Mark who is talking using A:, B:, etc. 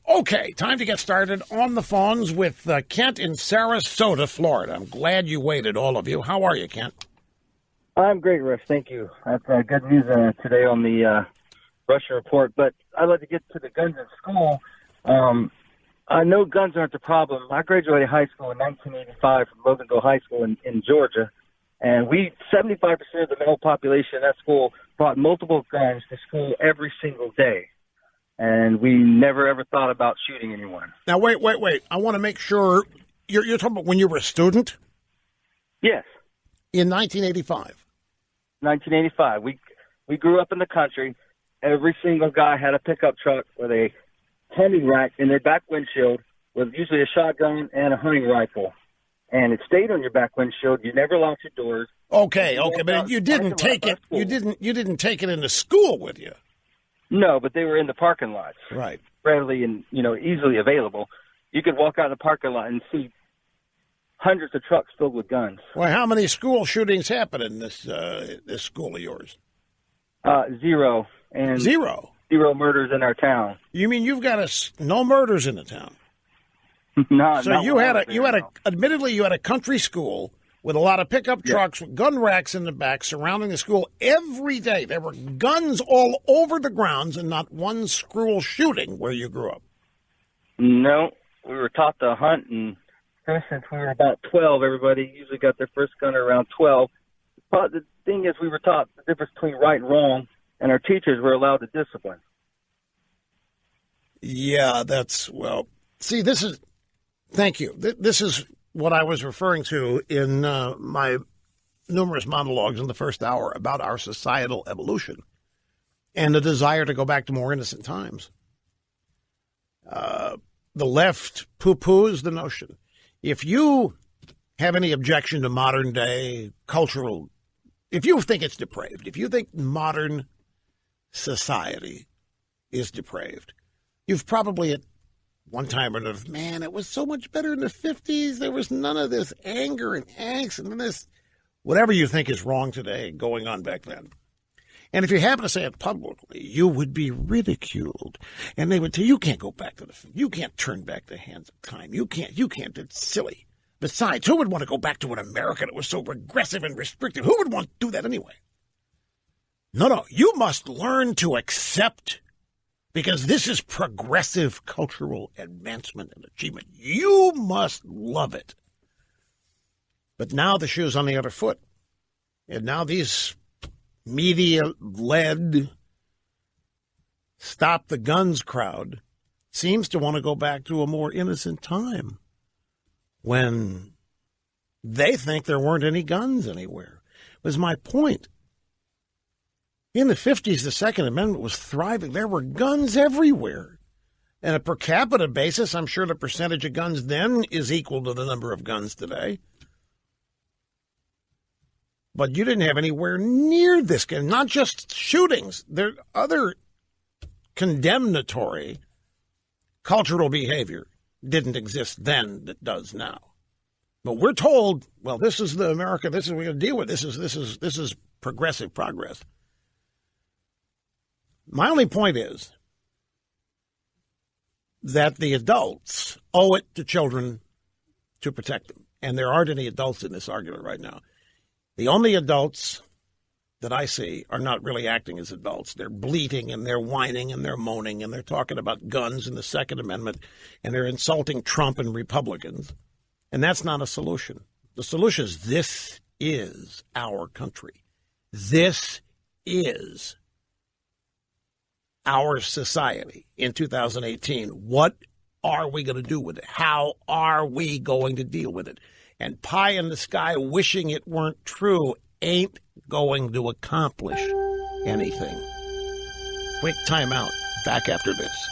A: Okay, time to get started on the phones with Kent in Sarasota, Florida. I'm glad you waited, all of you. How are you, Kent?
B: I'm great, Russ. Thank you. That's good news today on the Russia report. But I'd like to get to the guns in school. I know guns aren't the problem. I graduated high school in 1985 from Loganville High School in Georgia, and 75% of the male population in that school brought multiple guns to school every single day. And we never, ever thought about shooting anyone.
A: Now, wait. I want to make sure you're talking about when you were a student?
B: Yes.
A: In 1985?
B: 1985. We grew up in the country. Every single guy had a pickup truck with a hunting rack in their back windshield with usually a shotgun and a hunting rifle. And it stayed on your back windshield. You never locked your doors.
A: Okay, but you didn't take it. You didn't take it into school with you.
B: No, but they were in the parking lots.
A: Right.
B: Readily and, easily available. You could walk out in the parking lot and see hundreds of trucks filled with guns.
A: Well, how many school shootings happened in this school of yours?
B: Zero. And
A: Zero
B: murders in our town.
A: You mean you've got no murders in the town?
B: No.
A: So admittedly, you had a country school with a lot of pickup trucks with gun racks in the back surrounding the school every day. There were guns all over the grounds and not one school shooting where you grew up.
B: No, we were taught to hunt, and ever since we were about 12, everybody usually got their first gun around 12. But the thing is, we were taught the difference between right and wrong, and our teachers were allowed to discipline.
A: Yeah, thank you. This is what I was referring to in my numerous monologues in the first hour about our societal evolution and the desire to go back to more innocent times. The left poo-poos the notion. If you have any objection to modern day cultural, if you think it's depraved, if you think modern society is depraved, you've probably at one time or another, man, it was so much better in the 50s. There was none of this anger and angst and this, whatever you think is wrong today going on back then. And if you happen to say it publicly, you would be ridiculed. And they would say, you can't go back to you can't turn back the hands of time. You can't, it's silly. Besides, who would want to go back to an America that was so regressive and restrictive? Who would want to do that anyway? No, you must learn to accept, because this is progressive cultural advancement and achievement. You must love it. But now the shoe's on the other foot. And now these media-led stop the guns crowd seems to want to go back to a more innocent time when they think there weren't any guns anywhere. Was my point. In the 50s, the Second Amendment was thriving. There were guns everywhere. And a per capita basis, I'm sure the percentage of guns then is equal to the number of guns today. But you didn't have anywhere near this. Not just shootings. There are other condemnatory cultural behavior didn't exist then that does now. But we're told, well, this is the America, this is what we're going to deal with. This is progressive progress. My only point is that the adults owe it to children to protect them. And there aren't any adults in this argument right now. The only adults that I see are not really acting as adults. They're bleating and they're whining and they're moaning and they're talking about guns and the Second Amendment and they're insulting Trump and Republicans. And that's not a solution. The solution is this is our country. This is our society in 2018. What are we going to do with it? How are we going to deal with it? And pie in the sky wishing it weren't true ain't going to accomplish anything. Quick time out. Back after this.